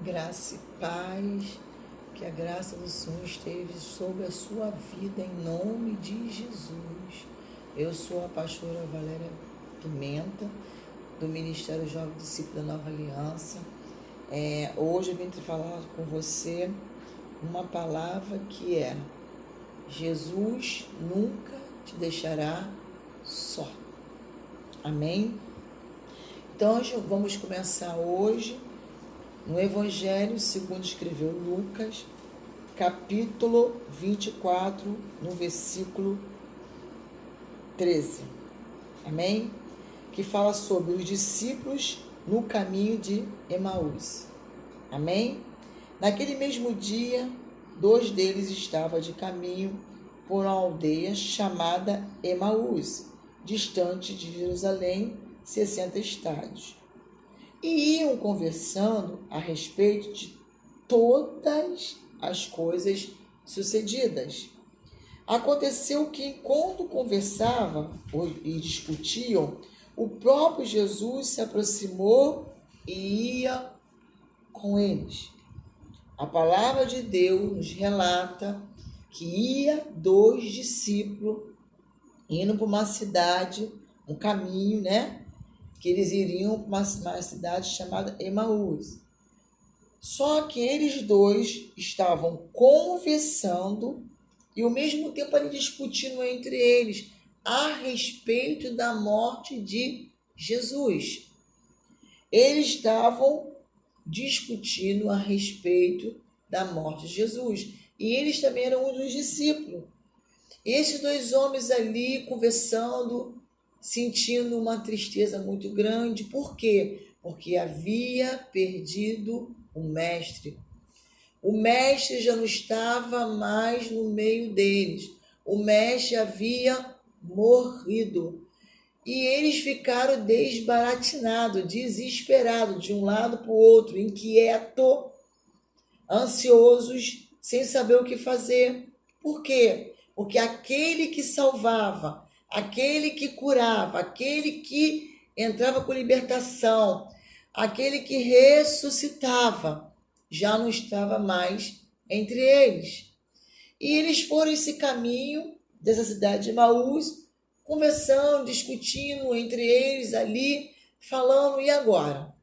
Graça e paz, que a graça do Senhor esteja sobre a sua vida, em nome de Jesus. Eu sou a pastora Valéria Pimenta, do Ministério Jovem Discípulo da Nova Aliança. Hoje eu vim falar com você uma palavra que é: Jesus nunca te deixará só. Amém? Então, vamos começar hoje no Evangelho segundo escreveu Lucas, capítulo 24, no versículo 13. Amém? Que fala sobre os discípulos no caminho de Emaús. Amém? Naquele mesmo dia, 2 deles estavam de caminho por uma aldeia chamada Emaús, distante de Jerusalém, 60 estádios. E iam conversando a respeito de todas as coisas sucedidas. Aconteceu que, enquanto conversavam e discutiam, o próprio Jesus se aproximou e ia com eles. A palavra de Deus nos relata que ia 2 discípulos indo para uma cidade, um caminho, que eles iriam para uma cidade chamada Emaús. Só que eles 2 estavam conversando e ao mesmo tempo ali discutindo entre eles a respeito da morte de Jesus. Eles estavam discutindo a respeito da morte de Jesus. E eles também eram um dos discípulos. Esses 2 homens ali conversando, sentindo uma tristeza muito grande. Por quê? Porque havia perdido o mestre. O mestre já não estava mais no meio deles. O mestre havia morrido. E eles ficaram desbaratinados, desesperados, de um lado para o outro, inquietos, ansiosos, sem saber o que fazer. Por quê? Porque aquele que salvava, aquele que curava, aquele que entrava com libertação, aquele que ressuscitava, já não estava mais entre eles. E eles foram esse caminho dessa cidade de Emaús, conversando, discutindo entre eles ali, falando: e agora?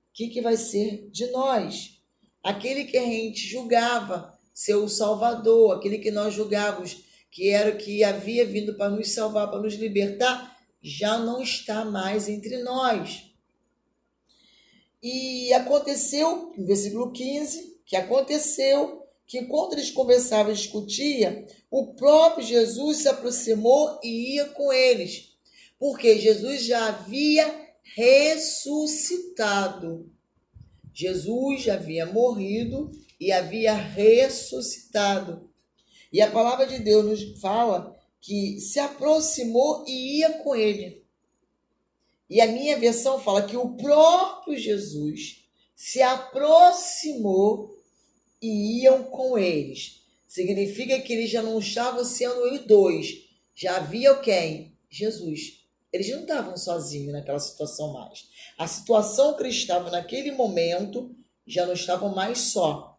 O que vai ser de nós? Aquele que a gente julgava ser o Salvador, aquele que nós julgávamos que era o que havia vindo para nos salvar, para nos libertar, já não está mais entre nós. E aconteceu, no versículo 15, que aconteceu que quando eles conversavam e discutiam, o próprio Jesus se aproximou e ia com eles, porque Jesus já havia ressuscitado. Jesus já havia morrido e havia ressuscitado. E a palavra de Deus nos fala que se aproximou e ia com ele. E a minha versão fala que o próprio Jesus se aproximou e iam com eles. Significa que eles já não estavam sendo eles 2. Já havia quem? Jesus. Eles não estavam sozinhos naquela situação mais. A situação que eles estavam naquele momento já não estavam mais só.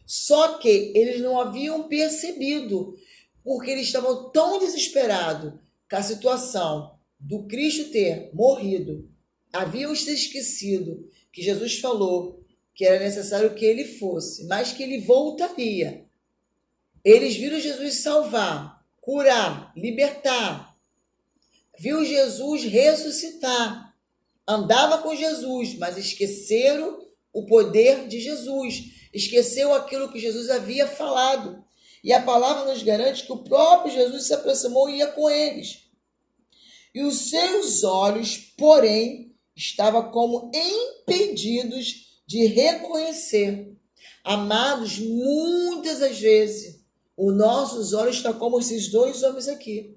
Só que eles não haviam percebido, porque eles estavam tão desesperados com a situação do Cristo ter morrido. Haviam se esquecido que Jesus falou que era necessário que ele fosse, mas que ele voltaria. Eles viram Jesus salvar, curar, libertar. Viu Jesus ressuscitar. Andava com Jesus, mas esqueceram o poder de Jesus. Esqueceu aquilo que Jesus havia falado. E a palavra nos garante que o próprio Jesus se aproximou e ia com eles. E os seus olhos, porém, estavam como impedidos de reconhecer. Amados, muitas das vezes, os nossos olhos estão como esses 2 homens aqui.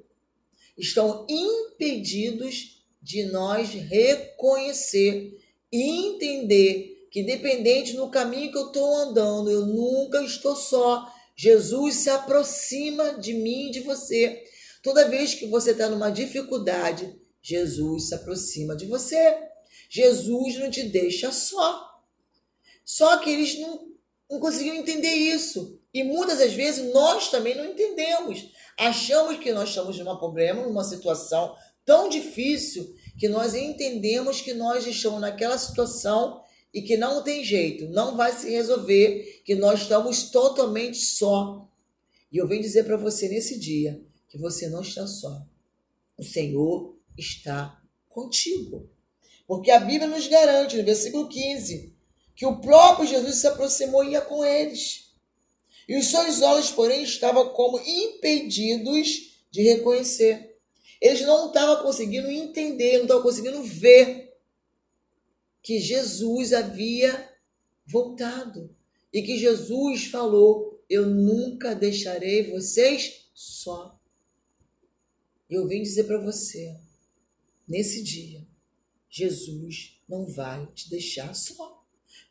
Estão impedidos de nós reconhecer e entender que, independente do caminho que eu estou andando, eu nunca estou só. Jesus se aproxima de mim e de você. Toda vez que você está numa dificuldade, Jesus se aproxima de você. Jesus não te deixa só. Só que eles não conseguiam entender isso. E muitas das vezes nós também não entendemos. Achamos que nós estamos num problema, numa situação tão difícil, que nós entendemos que nós estamos naquela situação e que não tem jeito, não vai se resolver, que nós estamos totalmente só. E eu venho dizer para você nesse dia que você não está só. O Senhor está contigo. Porque a Bíblia nos garante, no versículo 15, que o próprio Jesus se aproximou e ia com eles. E os seus olhos, porém, estavam como impedidos de reconhecer. Eles não estavam conseguindo entender, não estavam conseguindo ver que Jesus havia voltado. E que Jesus falou: eu nunca deixarei vocês só. Eu vim dizer para você, nesse dia, Jesus não vai te deixar só.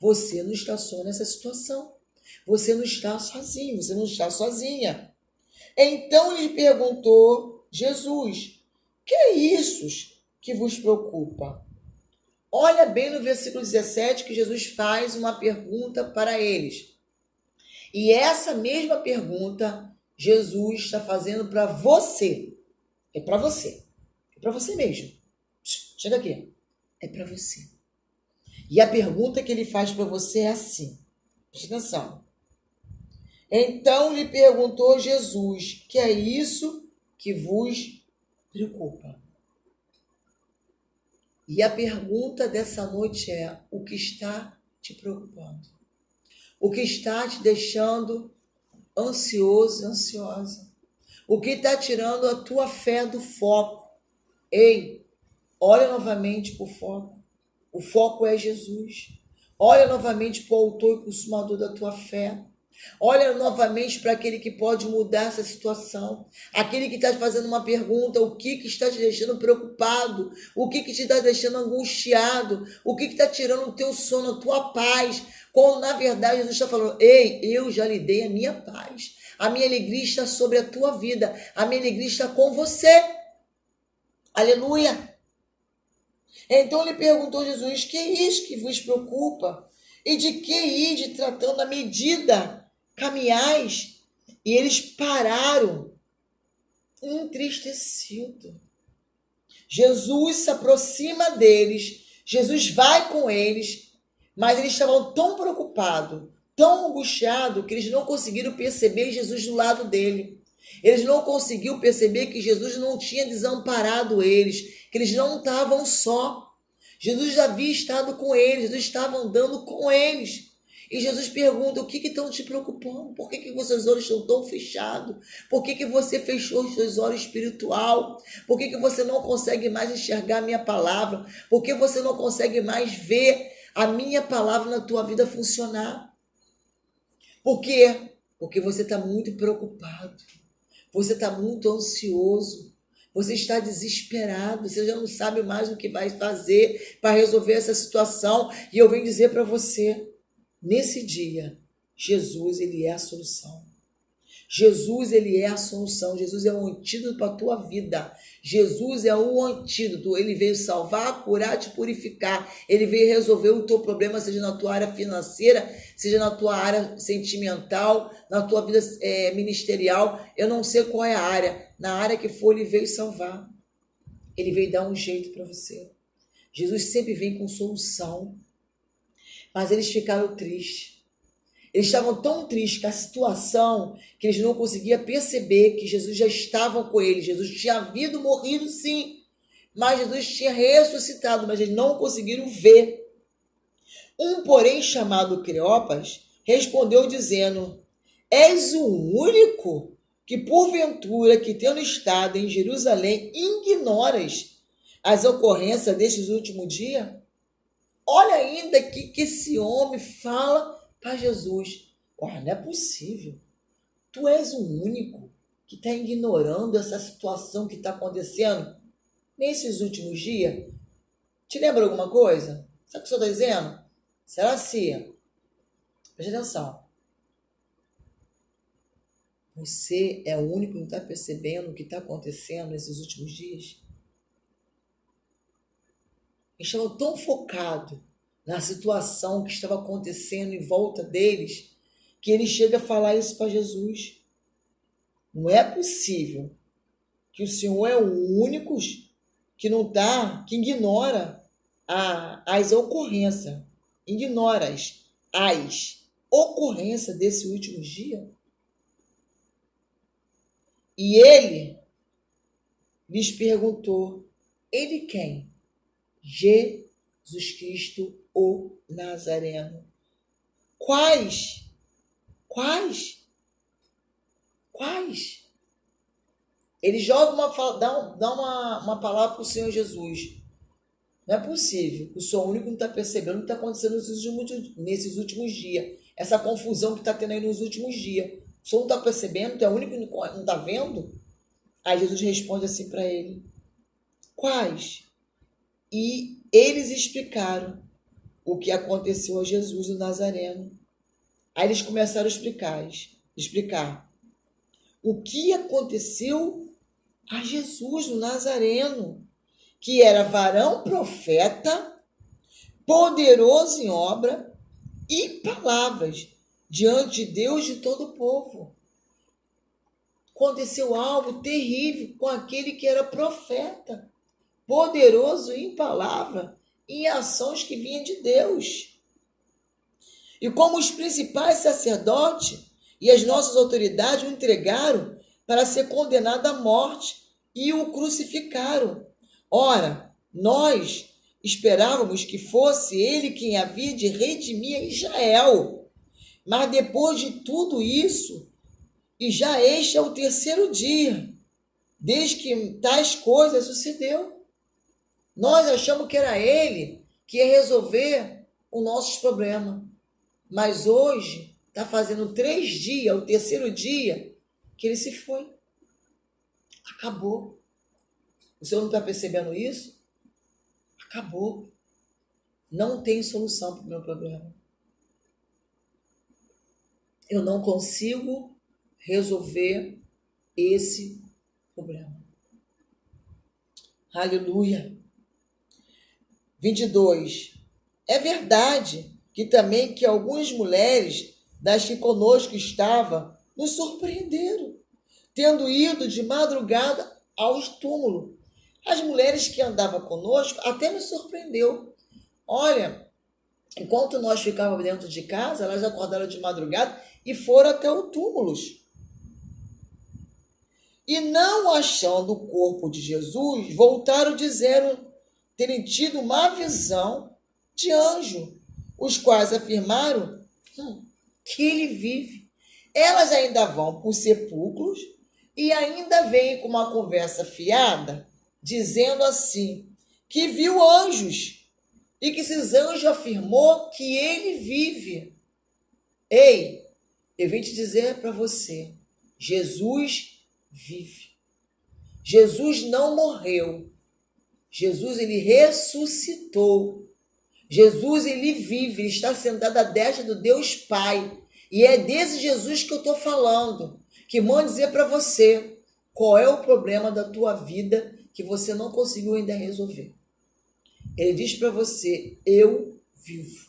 Você não está só nessa situação. Você não está sozinho, você não está sozinha. Então lhe perguntou Jesus: que é isso que vos preocupa? Olha bem no versículo 17 que Jesus faz uma pergunta para eles. E essa mesma pergunta Jesus está fazendo para você. É para você. É para você mesmo. Chega aqui. É para você. E a pergunta que ele faz para você é assim. Presta atenção. Então lhe perguntou Jesus: que é isso que vos preocupa? E a pergunta dessa noite é: o que está te preocupando? O que está te deixando ansioso, ansiosa? O que está tirando a tua fé do foco? Ei, olha novamente para o foco. O foco é Jesus. Olha novamente para o autor e consumador da tua fé. Olha novamente para aquele que pode mudar essa situação. Aquele que está te fazendo uma pergunta: o que está te deixando preocupado? O que te está deixando angustiado? O que está tirando o teu sono, a tua paz? Quando na verdade Jesus está falando: ei, eu já lhe dei a minha paz. A minha alegria está sobre a tua vida. A minha alegria está com você. Aleluia. Então lhe perguntou Jesus: que é isso que vos preocupa? E de que ide tratando a medida caminhais? E eles pararam, entristecidos. Jesus se aproxima deles, Jesus vai com eles, mas eles estavam tão preocupados, tão angustiados, que eles não conseguiram perceber Jesus do lado dele. Eles não conseguiram perceber que Jesus não tinha desamparado eles, que eles não estavam só. Jesus já havia estado com eles, Jesus estava andando com eles. E Jesus pergunta: o que estão te preocupando? Por que seus olhos estão tão fechados? Por que você fechou os seus olhos espiritual? Por que você não consegue mais enxergar a minha palavra? Por que você não consegue mais ver a minha palavra na tua vida funcionar? Por quê? Porque você está muito preocupado. Você está muito ansioso. Você está desesperado. Você já não sabe mais o que vai fazer para resolver essa situação. E eu venho dizer para você, nesse dia, Jesus, ele é a solução. Jesus, ele é a solução. Jesus é o antídoto para a tua vida. Jesus é o antídoto. Ele veio salvar, curar, te purificar. Ele veio resolver o teu problema, seja na tua área financeira, seja na tua área sentimental, na tua vida ministerial. Eu não sei qual é a área. Na área que for, ele veio salvar. Ele veio dar um jeito para você. Jesus sempre vem com solução. Mas eles ficaram tristes. Eles estavam tão tristes com a situação que eles não conseguiam perceber que Jesus já estava com eles. Jesus tinha havido morrido, sim, mas Jesus tinha ressuscitado, mas eles não conseguiram ver. Um, porém, chamado Cleopas, respondeu dizendo: és o único que, porventura, que tendo estado em Jerusalém, ignoras as ocorrências destes últimos dias? Olha ainda que esse homem fala para Jesus: olha, não é possível. Tu és o único que está ignorando essa situação que está acontecendo nesses últimos dias. Te lembra alguma coisa? Sabe o que o senhor está dizendo? Será assim? Preste atenção. Você é o único que não está percebendo o que está acontecendo nesses últimos dias? Eles estavam tão focados na situação que estava acontecendo em volta deles, que ele chega a falar isso para Jesus. Não é possível que o Senhor é o único que não tá, que ignora as ocorrências, ignora as ocorrências desse último dia. E ele lhes perguntou, ele quem? Jesus Cristo, o Nazareno. Quais? Ele joga dá uma palavra para o Senhor Jesus. Não é possível que o Senhor único não está percebendo o que está acontecendo nesses últimos dias. Essa confusão que está tendo aí nos últimos dias. O Senhor não está percebendo? Tu é o único que não está vendo? Aí Jesus responde assim para ele. Quais? E eles explicaram o que aconteceu a Jesus, o Nazareno. Aí eles começaram a explicar o que aconteceu a Jesus, o Nazareno, que era varão profeta, poderoso em obra e palavras diante de Deus e de todo o povo. Aconteceu algo terrível com aquele que era profeta, poderoso em palavra e em ações que vinham de Deus. E como os principais sacerdotes e as nossas autoridades o entregaram para ser condenado à morte e o crucificaram. Ora, nós esperávamos que fosse ele quem havia de redimir Israel. Mas depois de tudo isso, e já este é o terceiro dia, desde que tais coisas sucedeu. Nós achamos que era ele que ia resolver os nossos problemas. Mas hoje está fazendo 3 dias, o terceiro dia, que ele se foi. Acabou. O senhor não está percebendo isso? Acabou. Não tem solução para o meu problema. Eu não consigo resolver esse problema. Aleluia. 22. É verdade que também que algumas mulheres das que conosco estavam nos surpreenderam, tendo ido de madrugada aos túmulos. As mulheres que andavam conosco até me surpreendeu. Olha, enquanto nós ficávamos dentro de casa, elas acordaram de madrugada e foram até o túmulos. E não achando o corpo de Jesus, voltaram dizendo terem tido uma visão de anjo, os quais afirmaram que ele vive. Elas ainda vão por sepulcros e ainda vêm com uma conversa fiada, dizendo assim, que viu anjos e que esses anjos afirmou que ele vive. Ei, eu vim te dizer para você, Jesus vive. Jesus não morreu. Jesus, ele ressuscitou. Jesus, ele vive, ele está sentado à destra do Deus Pai. E é desse Jesus que eu estou falando, que manda dizer para você qual é o problema da tua vida que você não conseguiu ainda resolver. Ele diz para você, eu vivo.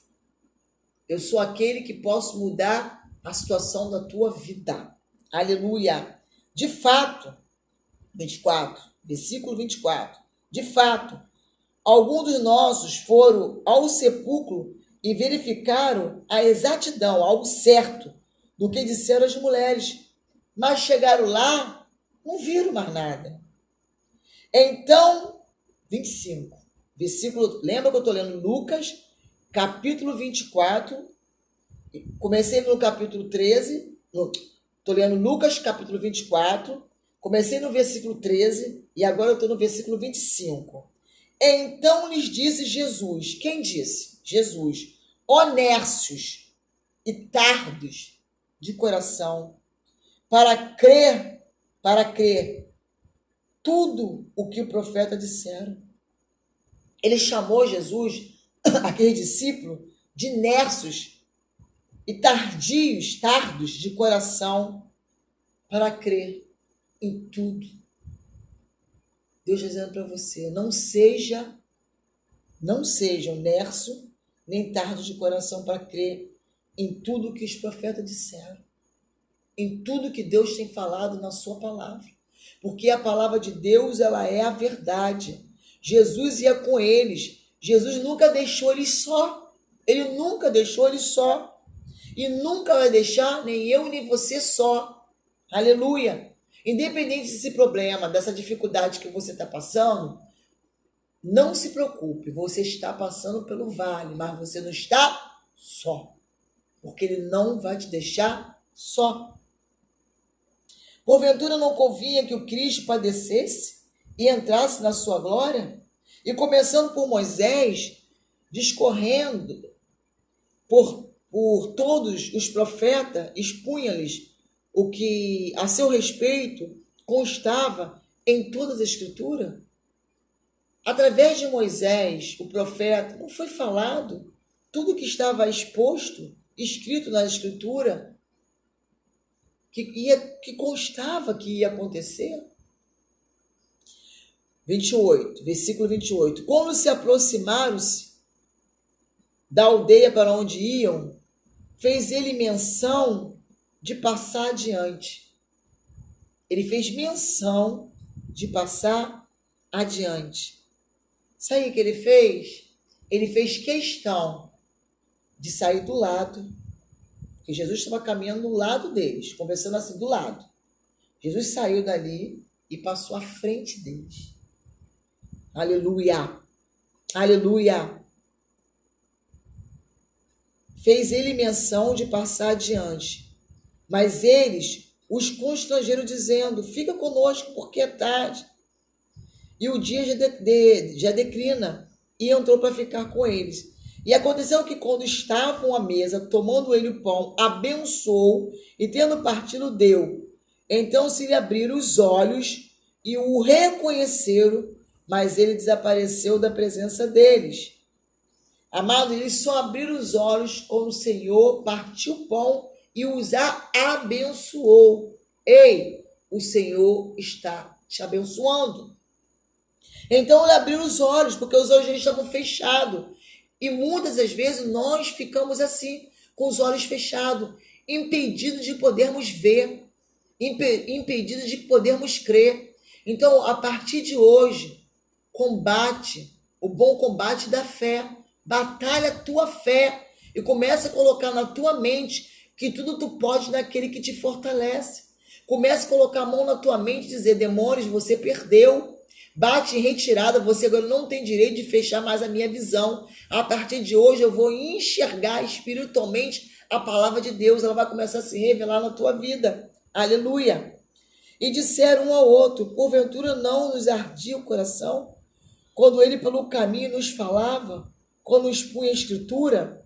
Eu sou aquele que posso mudar a situação da tua vida. Aleluia. De fato, 24, versículo 24. De fato, alguns dos nossos foram ao sepulcro e verificaram a exatidão, algo certo, do que disseram as mulheres. Mas chegaram lá, não viram mais nada. Então, 25, versículo, lembra que eu estou lendo Lucas, capítulo 24, comecei no capítulo 13, estou lendo Lucas, capítulo 24, comecei no versículo 13 e agora eu estou no versículo 25. Então lhes disse Jesus, quem disse? Jesus, honestos e tardos de coração, para crer tudo o que o profeta disseram. Ele chamou Jesus, aquele discípulo, de nerços e tardos de coração, para crer em tudo. Deus está dizendo para você, não seja um nerço, nem tardo de coração para crer em tudo que os profetas disseram, em tudo que Deus tem falado na sua palavra. Porque a palavra de Deus, ela é a verdade. Jesus ia com eles. Jesus nunca deixou eles só. Ele nunca deixou eles só. E nunca vai deixar nem eu nem você só. Aleluia. Independente desse problema, dessa dificuldade que você está passando, não se preocupe. Você está passando pelo vale, mas você não está só. Porque ele não vai te deixar só. Porventura não convinha que o Cristo padecesse e entrasse na sua glória? E começando por Moisés, discorrendo por todos os profetas, expunha-lhes o que a seu respeito constava em todas as Escrituras. Através de Moisés, o profeta, não foi falado tudo que estava exposto, escrito na Escritura, que constava que ia acontecer? 28, versículo 28. Quando se aproximaram-se da aldeia para onde iam, fez ele menção de passar adiante. Ele fez menção de passar adiante. Sabe o que ele fez? Ele fez questão de sair do lado, porque Jesus estava caminhando do lado deles, conversando assim, do lado. Jesus saiu dali e passou à frente deles. Aleluia! Aleluia! Fez ele menção de passar adiante, mas eles os constrangeram dizendo, fica conosco porque é tarde. E o dia já declina, e entrou para ficar com eles. E aconteceu que quando estavam à mesa, tomando ele o pão, abençoou e tendo partido deu. Então se lhe abriram os olhos e o reconheceram, mas ele desapareceu da presença deles. Amado, eles só abriram os olhos quando o Senhor partiu o pão e os abençoou. Ei, o Senhor está te abençoando. Então ele abriu os olhos, porque os olhos estavam fechados. E muitas das vezes nós ficamos assim, com os olhos fechados, impedidos de podermos ver, impedidos de podermos crer. Então, a partir de hoje, combate o bom combate da fé. Batalha a tua fé e começa a colocar na tua mente que tudo tu pode naquele que te fortalece. Começa a colocar a mão na tua mente e dizer, demônios, você perdeu. Bate em retirada, você agora não tem direito de fechar mais a minha visão. A partir de hoje eu vou enxergar espiritualmente a palavra de Deus. Ela vai começar a se revelar na tua vida. Aleluia. E disseram um ao outro, porventura não nos ardia o coração? Quando ele pelo caminho nos falava, quando expunha a escritura?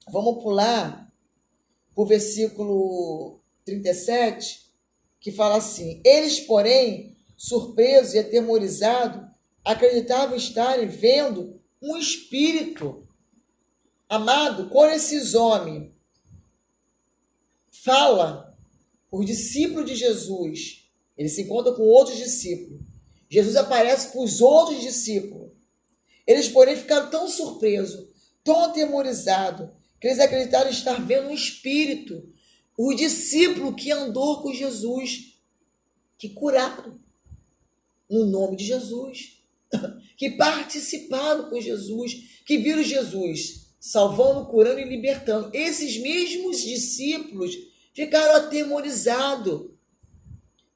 Vamos pular para o versículo 37, que fala assim, eles, porém, surpresos e atemorizados, acreditavam estarem vendo um espírito. Amado, quando esses homens falam, os discípulos de Jesus, ele se encontra com outros discípulos, Jesus aparece para os outros discípulos, eles, porém, ficaram tão surpresos, tão atemorizados, que eles acreditaram estar vendo um espírito, o discípulo que andou com Jesus, que curaram no nome de Jesus, que participaram com Jesus, que viram Jesus salvando, curando e libertando. Esses mesmos discípulos ficaram atemorizados.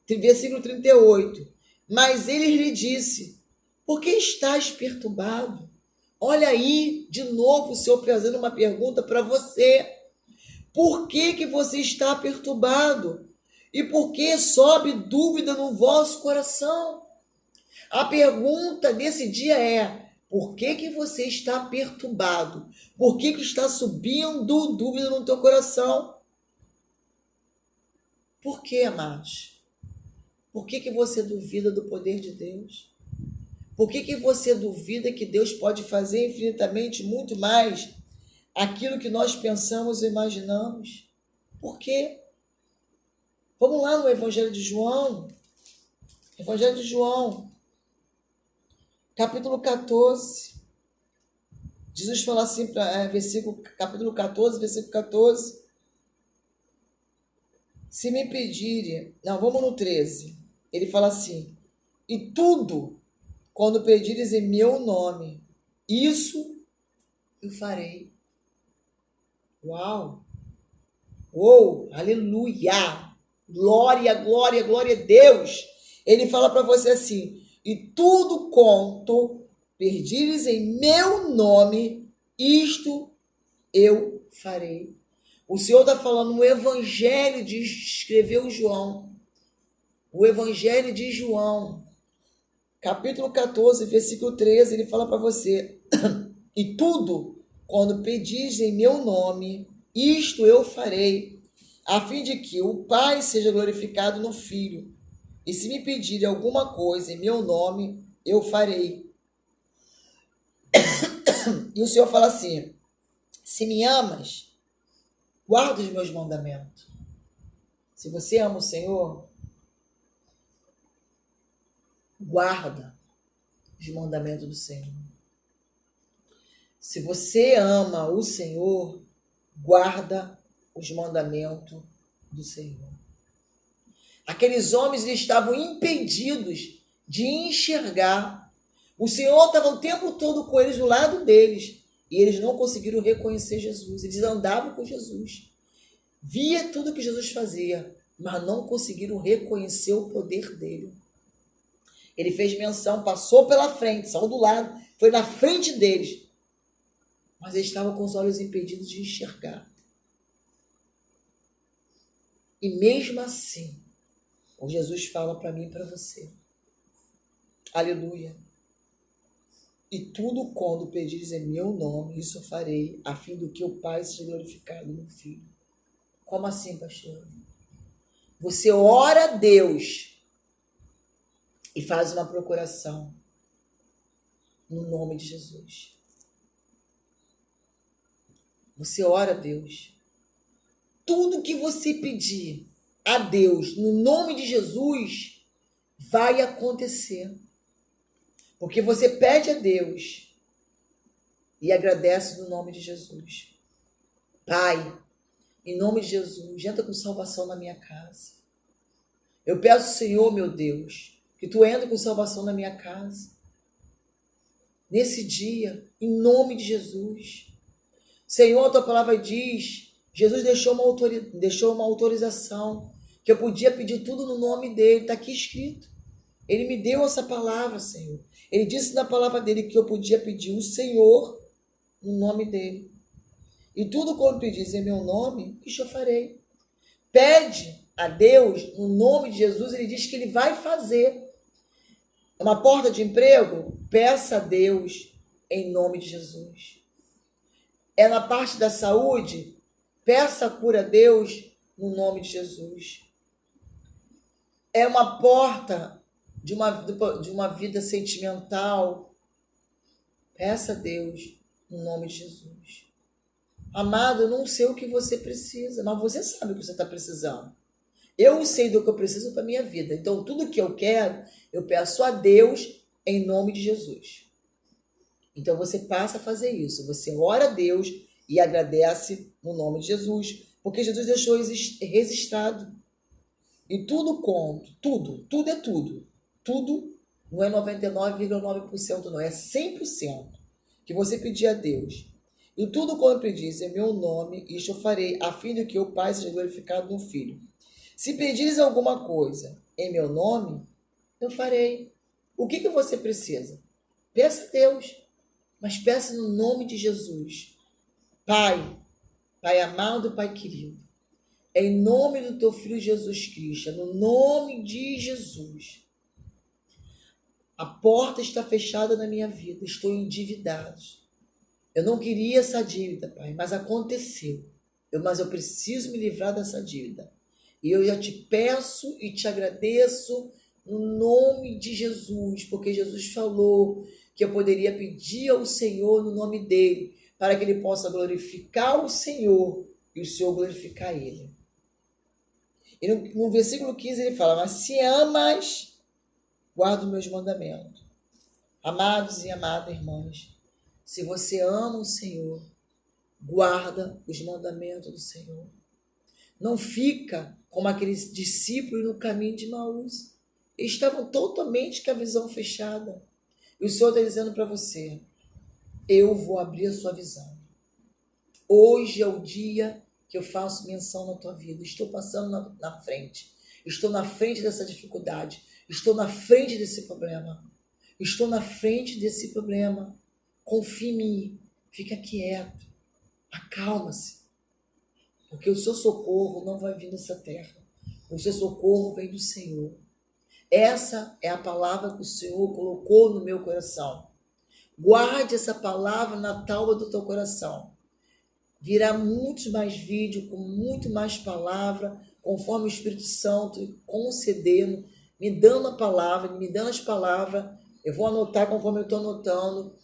Versículo 38. Mas ele lhe disse, por que estás perturbado? Olha aí, de novo, o Senhor fazendo uma pergunta para você. Por que você está perturbado? E por que sobe dúvida no vosso coração? A pergunta desse dia é, por que você está perturbado? Por que está subindo dúvida no teu coração? Por que, amados? Por que você duvida do poder de Deus? Por que você duvida que Deus pode fazer infinitamente muito mais aquilo que nós pensamos e imaginamos? Por quê? Vamos lá no Evangelho de João. Evangelho de João, capítulo 14. Jesus fala assim, capítulo 14, versículo 14. Se me pedirem... Não, vamos no 13. Ele fala assim, e tudo, quando pedires em meu nome, isso eu farei. Uau! Uou! Aleluia! Glória, glória, glória a Deus! Ele fala para você assim, e tudo quanto pedires em meu nome, isto eu farei. O Senhor está falando no Evangelho de escreveu João. O Evangelho de João, capítulo 14, versículo 13, ele fala para você, e tudo, quando pedis em meu nome, isto eu farei, a fim de que o Pai seja glorificado no Filho. E se me pedirem alguma coisa em meu nome, eu farei. E o Senhor fala assim, se me amas, guarda os meus mandamentos. Se você ama o Senhor, guarda os mandamentos do Senhor. Se você ama o Senhor, guarda os mandamentos do Senhor. Aqueles homens estavam impedidos de enxergar. O Senhor estava o tempo todo com eles do lado deles. E eles não conseguiram reconhecer Jesus. Eles andavam com Jesus. Via tudo que Jesus fazia, mas não conseguiram reconhecer o poder dele. Ele fez menção, passou pela frente, saiu do lado, foi na frente deles. Mas eles estavam com os olhos impedidos de enxergar. E mesmo assim, o Jesus fala para mim e para você. Aleluia. E tudo quando pedires em meu nome, isso eu farei, a fim do que o Pai seja glorificado no Filho. Como assim, pastor? Você ora a Deus e faz uma procuração no nome de Jesus. Você ora a Deus. Tudo que você pedir a Deus no nome de Jesus vai acontecer. Porque você pede a Deus e agradece no nome de Jesus. Pai, em nome de Jesus, entra com salvação na minha casa. Eu peço, Senhor, meu Deus, que tu entra com salvação na minha casa. Nesse dia, em nome de Jesus. Senhor, a tua palavra diz, Jesus deixou uma autorização, que eu podia pedir tudo no nome dele, está aqui escrito. Ele me deu essa palavra, Senhor. Ele disse na palavra dele que eu podia pedir o Senhor no nome dele. E tudo quando pedis em meu nome, isso eu farei. Pede a Deus no nome de Jesus, ele diz que ele vai fazer. É uma porta de emprego? Peça a Deus em nome de Jesus. É na parte da saúde? Peça a cura a Deus no nome de Jesus. É uma porta de uma vida sentimental? Peça a Deus no nome de Jesus. Amado, eu não sei o que você precisa, mas você sabe o que você está precisando. Eu sei do que eu preciso para a minha vida. Então, tudo que eu quero, eu peço a Deus em nome de Jesus. Então, você passa a fazer isso. Você ora a Deus e agradece no nome de Jesus, porque Jesus deixou registrado. E tudo conta, tudo é tudo. Tudo não é 99,9%, não, é 100% que você pedir a Deus. E tudo quando pedis em meu nome, isto eu farei, a fim de que o Pai seja glorificado no Filho. Se pedires alguma coisa em meu nome, eu farei. O que você precisa? Peça a Deus, mas peça no nome de Jesus. Pai, Pai amado, Pai querido, em nome do teu Filho Jesus Cristo, no nome de Jesus, a porta está fechada na minha vida, estou endividado. Eu não queria essa dívida, Pai, mas aconteceu. Mas eu preciso me livrar dessa dívida. E eu já te peço e te agradeço no nome de Jesus, porque Jesus falou que eu poderia pedir ao Senhor no nome dele, para que ele possa glorificar o Senhor e o Senhor glorificar ele. E no versículo 15 ele fala, mas se amas, guarda os meus mandamentos. Amados e amadas irmãs, Se você ama o Senhor, guarda os mandamentos do Senhor. Não fica como aqueles discípulos no caminho de Emaús. Eles estavam totalmente com a visão fechada. E o Senhor está dizendo para você, eu vou abrir a sua visão. Hoje é o dia que eu faço menção na tua vida. Estou passando na frente. Estou na frente dessa dificuldade. Estou na frente desse problema. Estou na frente desse problema. Confie em mim. Fica quieto. Acalma-se. Porque o seu socorro não vai vir dessa terra. O seu socorro vem do Senhor. Essa é a palavra que o Senhor colocou no meu coração. Guarde essa palavra na tábua do teu coração. Virá muitos mais vídeos, com muito mais palavra, conforme o Espírito Santo concedendo, me dando a palavra, me dando as palavras. Eu vou anotar conforme eu estou anotando.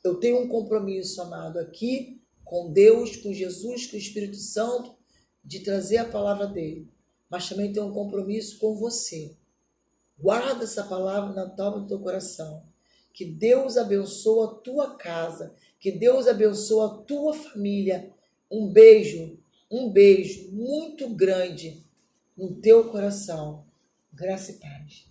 Eu tenho um compromisso, amado, aqui com Deus, com Jesus, com o Espírito Santo, de trazer a palavra dele. Mas também tenho um compromisso com você. Guarda essa palavra na tábua do teu coração. Que Deus abençoe a tua casa. Que Deus abençoe a tua família. Um beijo muito grande no teu coração. Graça e paz.